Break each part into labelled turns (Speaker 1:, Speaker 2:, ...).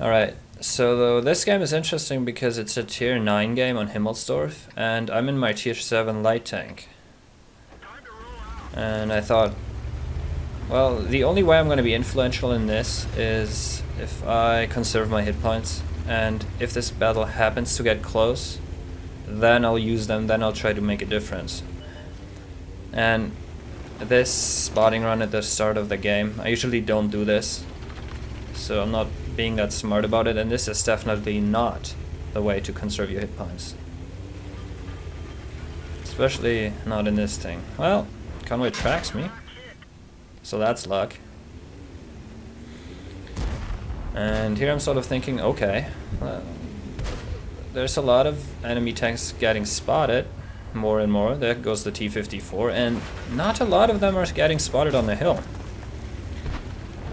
Speaker 1: Alright, so this game is interesting because it's a tier 9 game on Himmelsdorf, and I'm in my tier 7 light tank. And I thought, well, the only way I'm going to be influential in this is if I conserve my hit points, and if this battle happens to get close, then I'll use them, then I'll try to make a difference. And this spotting run at the start of the game, I usually don't do this, so I'm not being that smart about it, and this is definitely not the way to conserve your hit points. Especially not in this thing. Well, Conway tracks me, so that's luck. And here I'm sort of thinking, okay, there's a lot of enemy tanks getting spotted, more and more. There goes the T-54, and not a lot of them are getting spotted on the hill.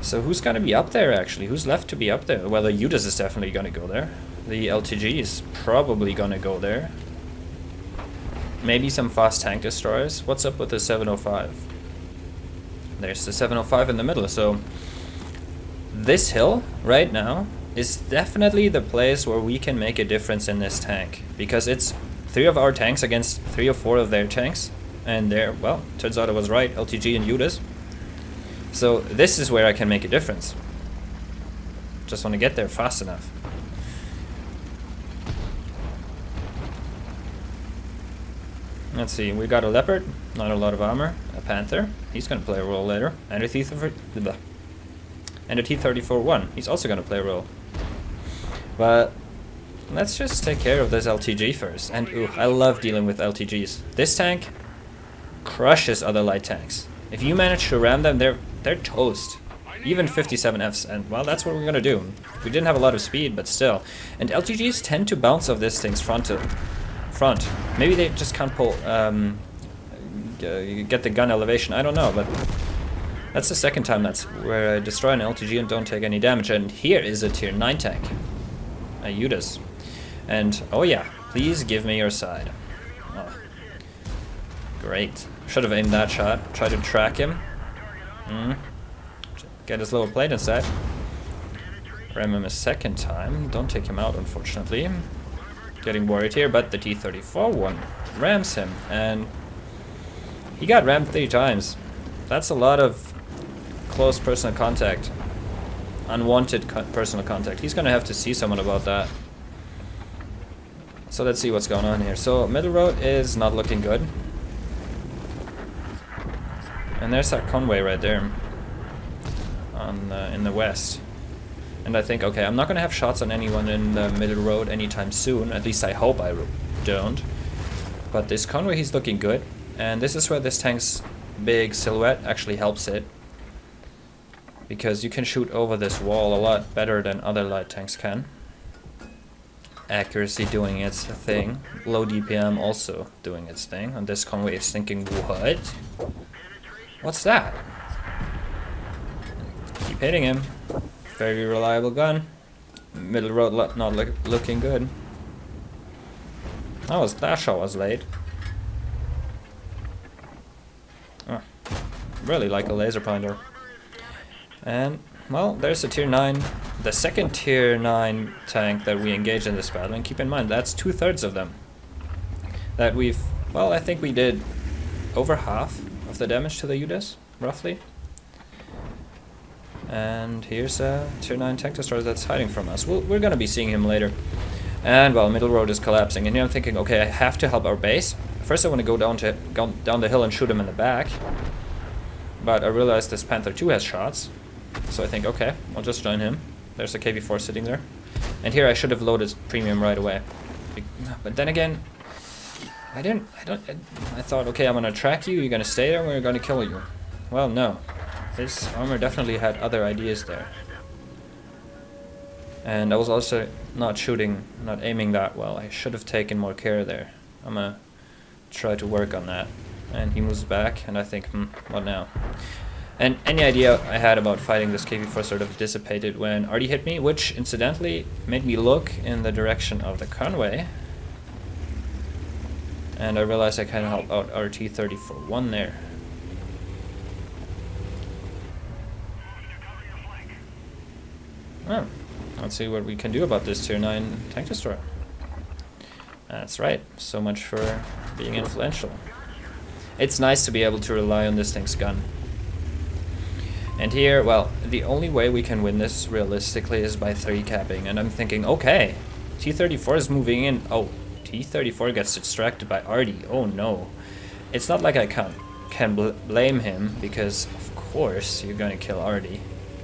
Speaker 1: So who's gonna be up there actually? Who's left to be up there? Well, the Judas is definitely gonna go there. The LTG is probably gonna go there. Maybe some fast tank destroyers. What's up with the 705? There's the 705 in the middle, so this hill right now is definitely the place where we can make a difference in this tank, because it's 3 of our tanks against 3 or 4 of their tanks, and they're, well, turns out I was right, LTG and Judas. So this is where I can make a difference. Just want to get there fast enough. Let's see, we got a Leopard, not a lot of armor, a Panther, he's going to play a role later, and a T-34-1, he's also going to play a role. But let's just take care of this LTG first, and ooh, I love dealing with LTGs. This tank crushes other light tanks. If you manage to ram them, they're toast. Even 57Fs, and well, that's what we're gonna do. We didn't have a lot of speed, but still. And LTGs tend to bounce off this thing's front. Maybe they just can't pull, get the gun elevation, I don't know, but that's the second time that's where I destroy an LTG and don't take any damage. And here is a tier 9 tank, a Judas. And oh yeah, please give me your side. Oh. Great. Should have aimed that shot. Try to track him. Get his lower plate inside. Ram him a second time. Don't take him out, unfortunately. Getting worried here, but the T-34-1 rams him, and he got rammed 3 times. That's a lot of close personal contact. Unwanted personal contact. He's gonna have to see someone about that. So let's see what's going on here. So middle road is not looking good. And there's that Conway right there on in the west. And I think, okay, I'm not going to have shots on anyone in the middle road anytime soon. At least I hope I don't. But this Conway, he's looking good. And this is where this tank's big silhouette actually helps it. Because you can shoot over this wall a lot better than other light tanks can. Accuracy doing its thing. Low DPM also doing its thing. And this Conway is thinking, what? What's that? Keep hitting him. Very reliable gun. Middle road not looking good. That shot was late. Oh, really like a laser pointer. And well, there's a tier 9, the second tier 9 tank that we engaged in this battle. And keep in mind, that's 2/3 of them. That we've, well, I think we did over half of the damage to the Judas, roughly. And here's a tier 9 tank destroyer that's hiding from us. We're gonna be seeing him later. And well, middle road is collapsing, and here I'm thinking, okay, I have to help our base. First I want to go down the hill and shoot him in the back. But I realized this Panther 2 has shots. So I think, okay, I'll just join him. There's a KV-4 sitting there. And here I should have loaded premium right away. But then again, I thought, okay, I'm gonna track you, you're gonna stay there, and we're gonna kill you. Well, no. This armor definitely had other ideas there. And I was also not aiming that well. I should have taken more care there. I'm gonna try to work on that. And he moves back, and I think, what now? And any idea I had about fighting this KV-4 sort of dissipated when Artie hit me, which incidentally made me look in the direction of the Conway. And I realized I kind of helped out our T-34-1 there. Oh, Let's see what we can do about this tier 9 tank destroyer. That's right, so much for being influential. It's nice to be able to rely on this thing's gun. And here, well, the only way we can win this realistically is by 3 capping, and I'm thinking, okay, T-34 is moving in. Oh, T-34 gets distracted by Artie. Oh no. It's not like I can blame him, because of course you're gonna kill Artie.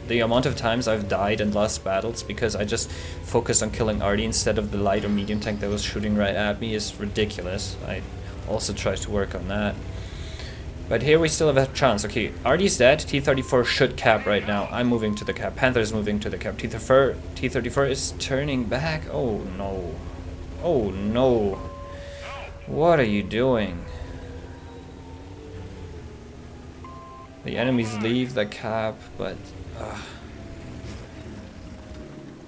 Speaker 1: The amount of times I've died and lost battles because I just focused on killing Artie instead of the light or medium tank that was shooting right at me is ridiculous. I also tried to work on that. But here we still have a chance. Okay, Artie's dead. T-34 should cap right now. I'm moving to the cap. Panther is moving to the cap. T-34 is turning back. Oh no. Oh no. What are you doing? The enemies leave the cap, but...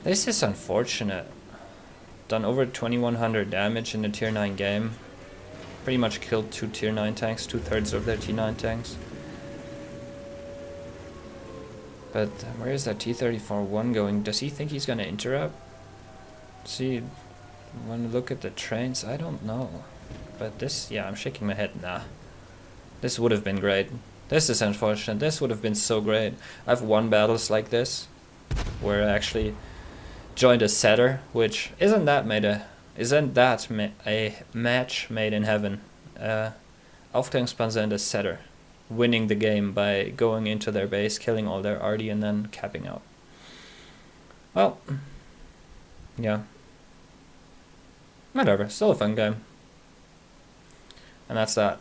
Speaker 1: this is unfortunate. Done over 2100 damage in a tier 9 game. Pretty much killed 2 tier 9 tanks, 2/3 of their tier 9 tanks. But where is that T-34-1 going? Does he think he's gonna interrupt? Does he want to look at the trains? I don't know. But this, yeah, I'm shaking my head. Nah. This would have been great. This is unfortunate. This would have been so great. I've won battles like this, where I actually joined a setter, which isn't that a match made in heaven. Aufklärungspanzer and a setter, winning the game by going into their base, killing all their Artie, and then capping out. Well, yeah. Whatever. Still a fun game. And that's that.